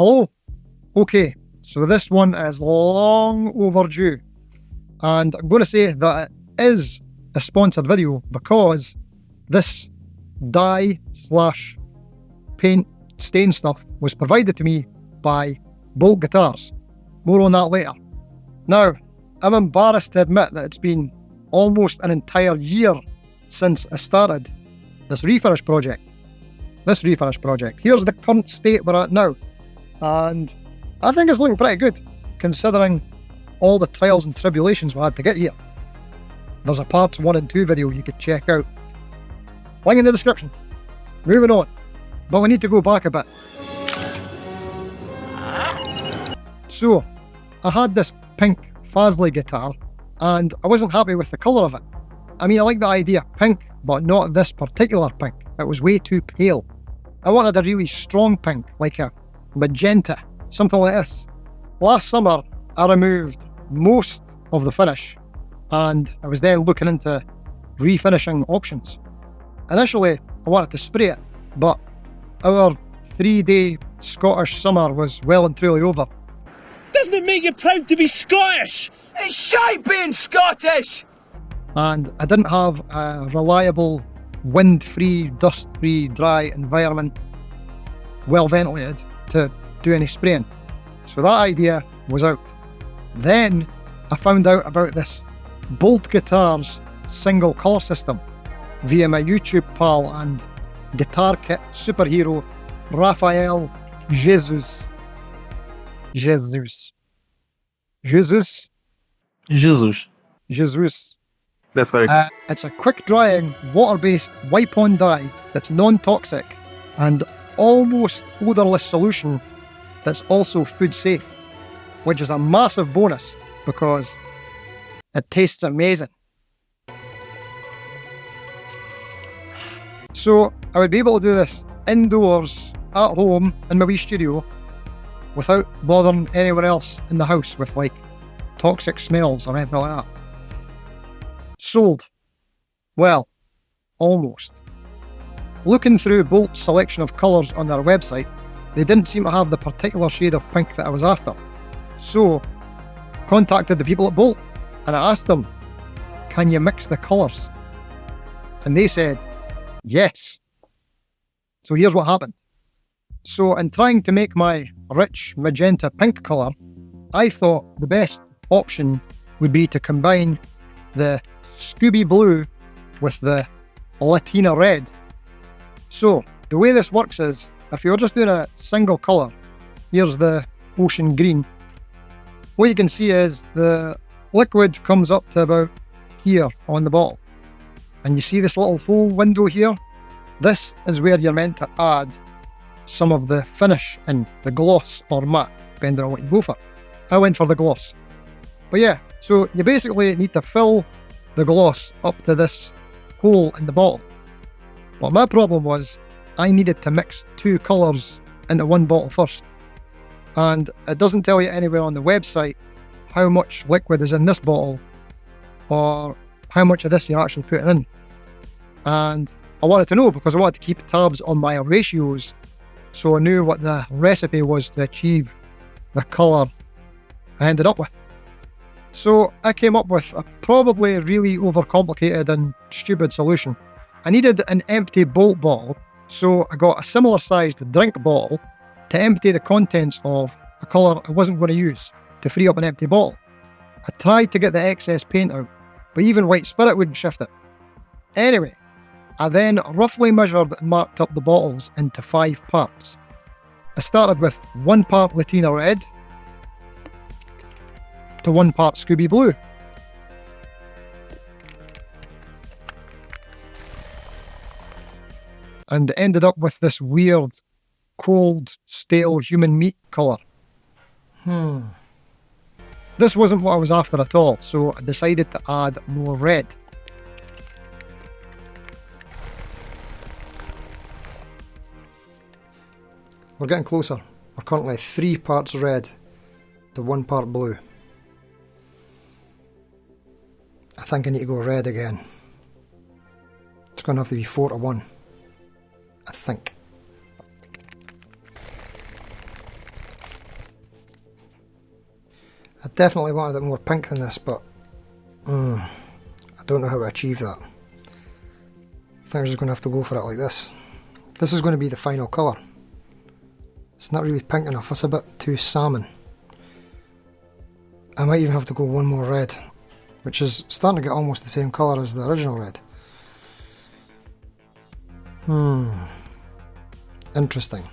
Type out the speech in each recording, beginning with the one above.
Hello? Okay, so this one is long overdue. And I'm going to say that it is a sponsored video because this dye/paint stain stuff was provided to me by Bolt Guitars. More on that later. Now, I'm embarrassed to admit that it's been almost an entire year since I started this refinish project. Here's the current state we're at now. And I think it's looking pretty good, considering all the trials and tribulations we had to get here. There's a parts 1 and 2 video you could check out. Link in the description. Moving on. But we need to go back a bit. So, I had this pink Fasley guitar, and I wasn't happy with the colour of it. I mean, I like the idea of pink, but not this particular pink. It was way too pale. I wanted a really strong pink, like a magenta, something like this. Last summer, I removed most of the finish, and I was then looking into refinishing options. Initially, I wanted to spray it, but our 3-day Scottish summer was well and truly over. Doesn't it make you proud to be Scottish? It's shite being Scottish! And I didn't have a reliable, wind-free, dust-free, dry environment, well ventilated, to do any spraying. So that idea was out. Then I found out about this Bolt Guitars single colour system via my YouTube pal and guitar kit superhero Rafael Jesus. That's very good. It's a quick drying, water-based wipe-on dye that's non-toxic and almost odourless solution that's also food safe, which is a massive bonus because it tastes amazing. So I would be able to do this indoors, at home, in my wee studio, without bothering anyone else in the house with like toxic smells or anything like that. Sold. Well, almost. Looking through Bolt's selection of colours on their website, they didn't seem to have the particular shade of pink that I was after. So, I contacted the people at Bolt and I asked them, can you mix the colours? And they said, yes. So here's what happened. So in trying to make my rich magenta pink colour, I thought the best option would be to combine the Scooby Blue with the Latina Red. So the way this works is, if you're just doing a single colour, here's the ocean green, what you can see is the liquid comes up to about here on the bottle. And you see this little hole window here? This is where you're meant to add some of the finish in, the gloss or matte, depending on what you go for. I went for the gloss. But yeah, so you basically need to fill the gloss up to this hole in the bottle. But my problem was, I needed to mix 2 colours into one bottle first. And it doesn't tell you anywhere on the website how much liquid is in this bottle or how much of this you're actually putting in. And I wanted to know because I wanted to keep tabs on my ratios so I knew what the recipe was to achieve the colour I ended up with. So I came up with a probably really overcomplicated and stupid solution. I needed an empty Bolt bottle, so I got a similar sized drink bottle to empty the contents of a colour I wasn't going to use to free up an empty bottle. I tried to get the excess paint out, but even white spirit wouldn't shift it. Anyway, I then roughly measured and marked up the bottles into 5 parts. I started with 1 part Latina Red to 1 part Scooby Blue. And ended up with this weird, cold, stale human meat colour. This wasn't what I was after at all, so I decided to add more red. We're getting closer. We're currently 3 parts red to 1 part blue. I think I need to go red again. It's going to have to be 4 to 1. I think. I definitely wanted it more pink than this, but I don't know how to achieve that. I think I'm just going to have to go for it like this. This is going to be the final colour. It's not really pink enough, it's a bit too salmon. I might even have to go one more red, which is starting to get almost the same colour as the original red. Interesting.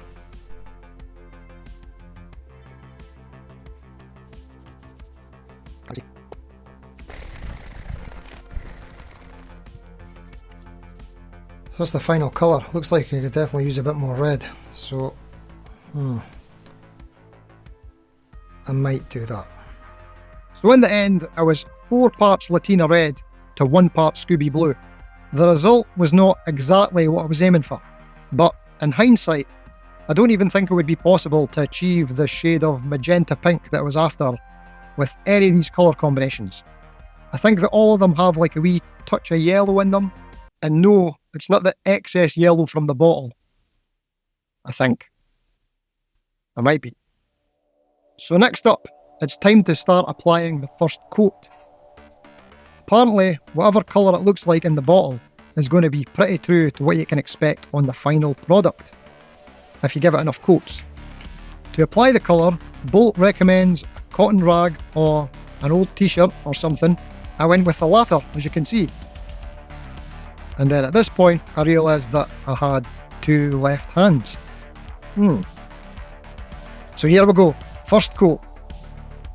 So that's the final colour. Looks like I could definitely use a bit more red, so I might do that. So in the end, I was 4 parts Latina red to 1 part Scooby blue. The result was not exactly what I was aiming for, but in hindsight, I don't even think it would be possible to achieve the shade of magenta pink that I was after with any of these colour combinations. I think that all of them have like a wee touch of yellow in them, and no, it's not the excess yellow from the bottle. I think. I might be. So next up, it's time to start applying the first coat. Apparently, whatever colour it looks like in the bottle is going to be pretty true to what you can expect on the final product, if you give it enough coats. To apply the colour, Bolt recommends a cotton rag or an old t-shirt or something. I went with the latter, as you can see. And then at this point, I realised that I had 2 left hands. So here we go, first coat.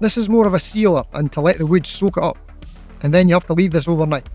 This is more of a sealer and to let the wood soak it up. And then you have to leave this overnight.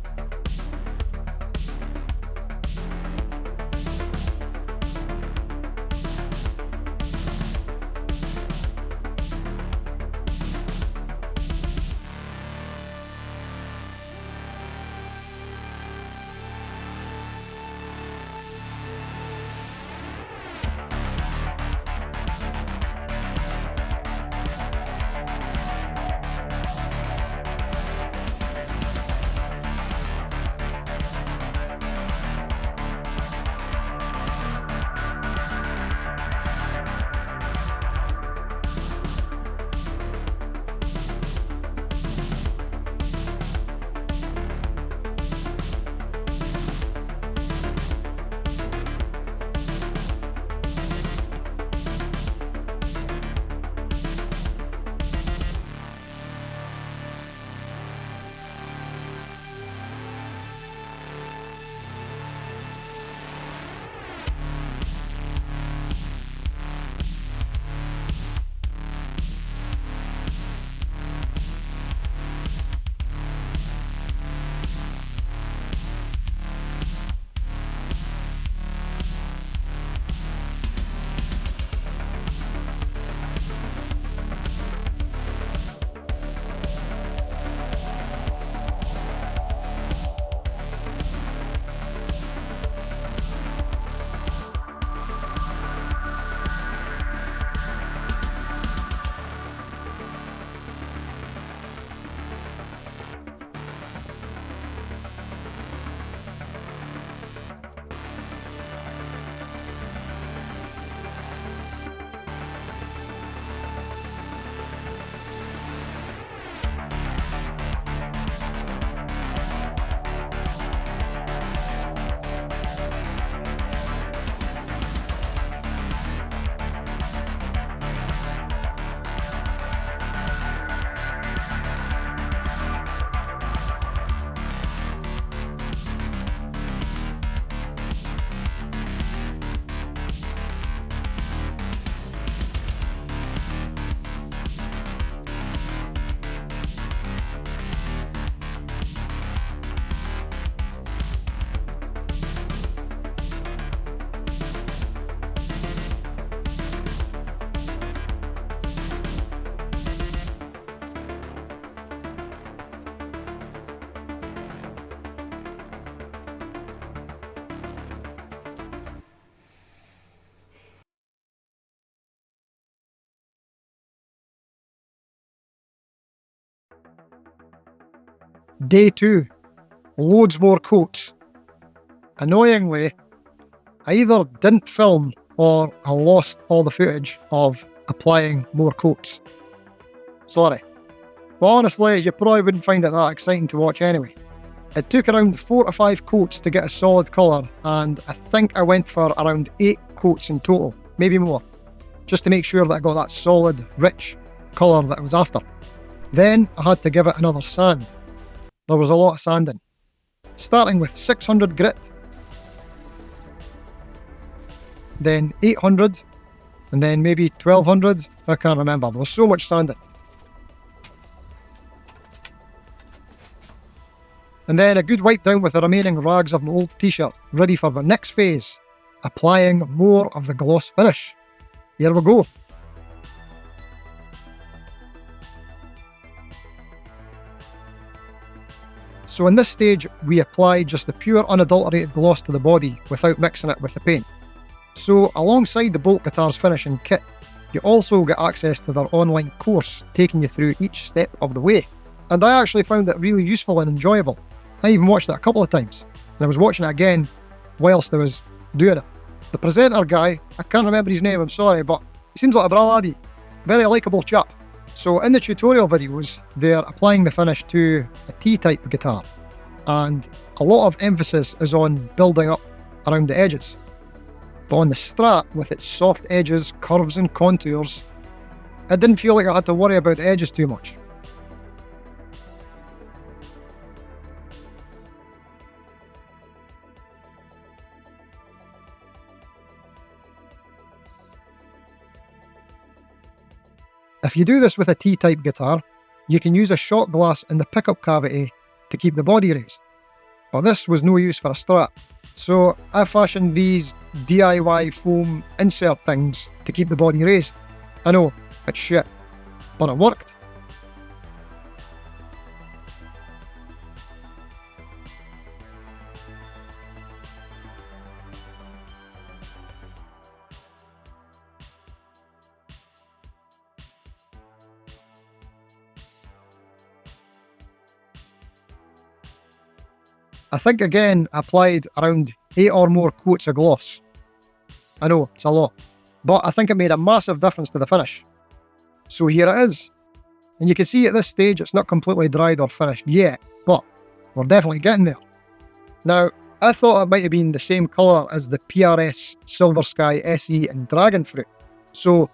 Day 2. Loads more coats. Annoyingly, I either didn't film or I lost all the footage of applying more coats. Sorry. But honestly, you probably wouldn't find it that exciting to watch anyway. It took around 4 to 5 coats to get a solid colour, and I think I went for around 8 coats in total, maybe more, just to make sure that I got that solid, rich colour that I was after. Then I had to give it another sand. There was a lot of sanding, starting with 600 grit, then 800, and then maybe 1200, I can't remember, there was so much sanding. And then a good wipe down with the remaining rags of my old t-shirt, ready for the next phase, applying more of the gloss finish. Here we go. So in this stage, we apply just the pure unadulterated gloss to the body without mixing it with the paint. So alongside the Bolt Guitars finishing kit, you also get access to their online course, taking you through each step of the way. And I actually found it really useful and enjoyable. I even watched it a couple of times, and I was watching it again whilst I was doing it. The presenter guy, I can't remember his name, I'm sorry, but he seems like a bra laddie. Very likeable chap. So in the tutorial videos, they're applying the finish to a T-type guitar, and a lot of emphasis is on building up around the edges. But on the Strat, with its soft edges, curves and contours, I didn't feel like I had to worry about the edges too much. If you do this with a T-type guitar, you can use a shot glass in the pickup cavity to keep the body raised. But this was no use for a Strat, so I fashioned these DIY foam insert things to keep the body raised. I know, it's shit, but it worked. I think again I applied around 8 or more coats of gloss. I know, it's a lot, but I think it made a massive difference to the finish. So here it is. And you can see at this stage it's not completely dried or finished yet, but we're definitely getting there. Now, I thought it might have been the same colour as the PRS Silver Sky SE and Dragon Fruit. So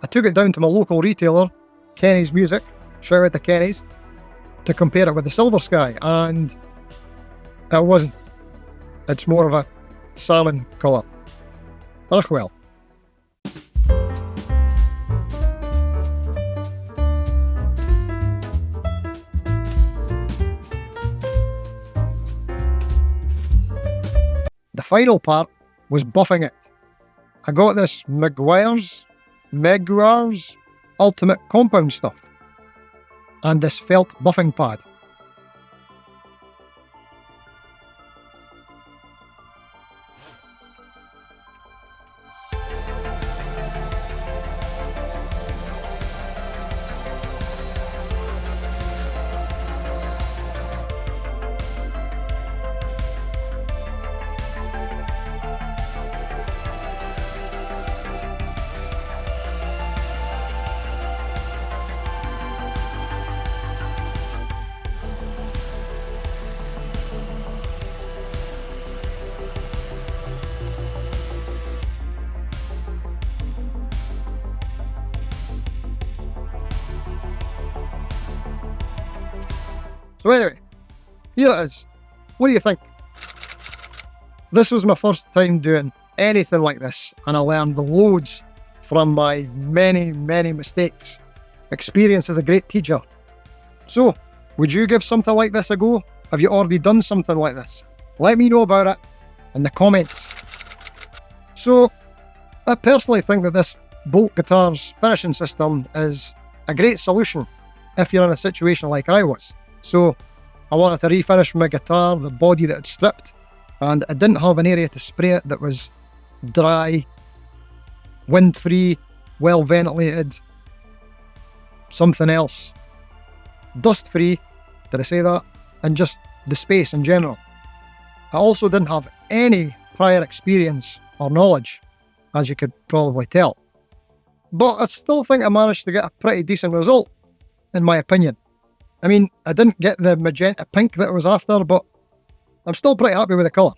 I took it down to my local retailer, Kenny's Music, shout out to Kenny's, to compare it with the Silver Sky, and it wasn't. It's more of a salmon colour. Ugh well. The final part was buffing it. I got this Meguiar's Ultimate Compound stuff, and this felt buffing pad. So anyway, here it is. What do you think? This was my first time doing anything like this, and I learned loads from my many mistakes. Experience is a great teacher. So, would you give something like this a go? Have you already done something like this? Let me know about it in the comments. So, I personally think that this Bolt Guitars finishing system is a great solution if you're in a situation like I was. So I wanted to refinish my guitar, the body that had stripped, and I didn't have an area to spray it that was dry, wind-free, well ventilated, something else, dust-free, did I say that? And just the space in general. I also didn't have any prior experience or knowledge, as you could probably tell. But I still think I managed to get a pretty decent result, in my opinion. I mean, I didn't get the magenta pink that I was after, but I'm still pretty happy with the colour.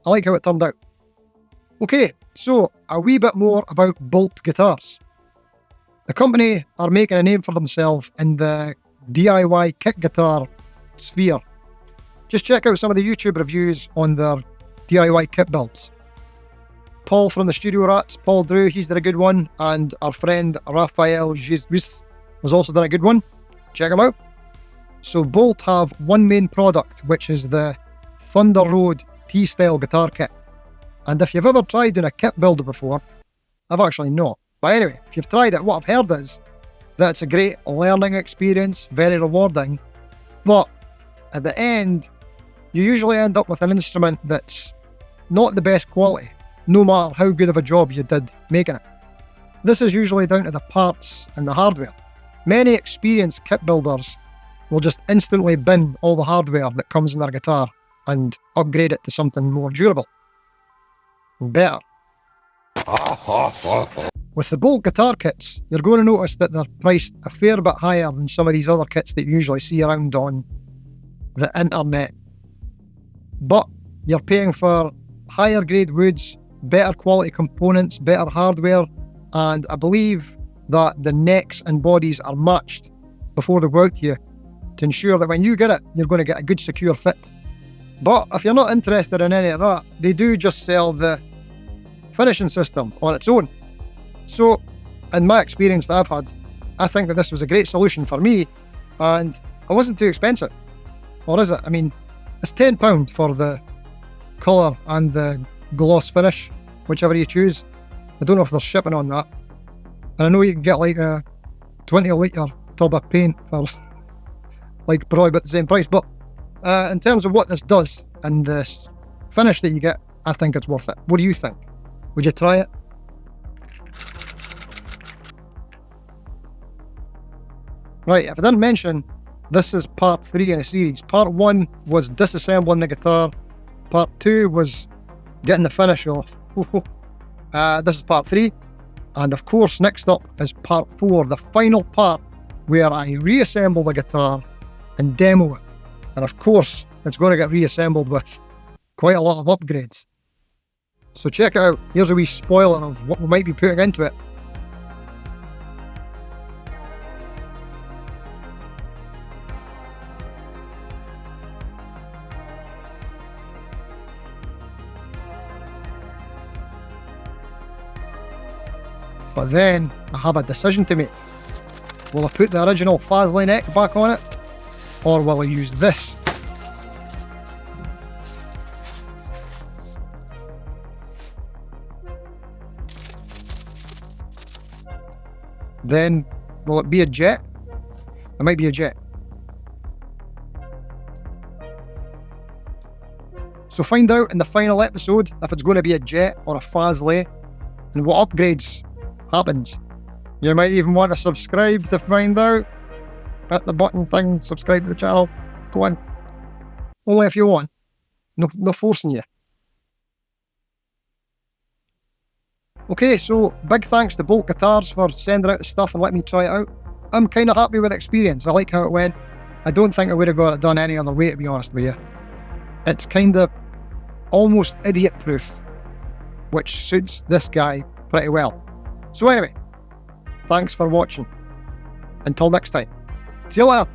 I like how it turned out. Okay, so a wee bit more about Bolt guitars. The company are making a name for themselves in the DIY kit guitar sphere. Just check out some of the YouTube reviews on their DIY kit builds. Paul from the Studio Rats, Paul Drew, he's done a good one, and our friend Rafael has also done a good one. Check him out. So Bolt have one main product, which is the Thunder Road T-style guitar kit. And if you've ever tried doing a kit builder before, I've actually not. But anyway, if you've tried it, what I've heard is that it's a great learning experience, very rewarding, but at the end, you usually end up with an instrument that's not the best quality, no matter how good of a job you did making it. This is usually down to the parts and the hardware. Many experienced kit builders will just instantly bin all the hardware that comes in their guitar and upgrade it to something more durable and better. With the Bolt guitar kits, you're going to notice that they're priced a fair bit higher than some of these other kits that you usually see around on the internet. But you're paying for higher grade woods, better quality components, better hardware, and I believe that the necks and bodies are matched before they go out to you to ensure that when you get it, you're going to get a good secure fit. But if you're not interested in any of that, they do just sell the finishing system on its own. So, in my experience that I've had, I think that this was a great solution for me, and it wasn't too expensive. Or is it? I mean, it's £10 for the colour and the gloss finish, whichever you choose. I don't know if there's shipping on that. And I know you can get like a 20 litre tub of paint for like probably about the same price, but in terms of what this does and the finish that you get, I think it's worth it. What do you think? Would you try it? Right, if I didn't mention, this is part 3 in a series. Part 1 was disassembling the guitar. Part 2 was getting the finish off. This is part 3. And of course, next up is part 4, the final part where I reassemble the guitar and demo it. And of course, it's going to get reassembled with quite a lot of upgrades. So check it out. Here's a wee spoiler of what we might be putting into it. But then I have a decision to make. Will I put the original Fasley neck back on it, or will I use this? Then, will it be a jet? It might be a jet. So find out in the final episode if it's going to be a jet or a Fasley, and what upgrades happens. You might even want to subscribe to find out. Hit the button thing, subscribe to the channel. Go on. Only if you want. No forcing you. Okay, so big thanks to Bolt Guitars for sending out the stuff and letting me try it out. I'm kind of happy with the experience. I like how it went. I don't think I would have got it done any other way, to be honest with you. It's kind of almost idiot proof, which suits this guy pretty well. So anyway, thanks for watching. Until next time. See you later.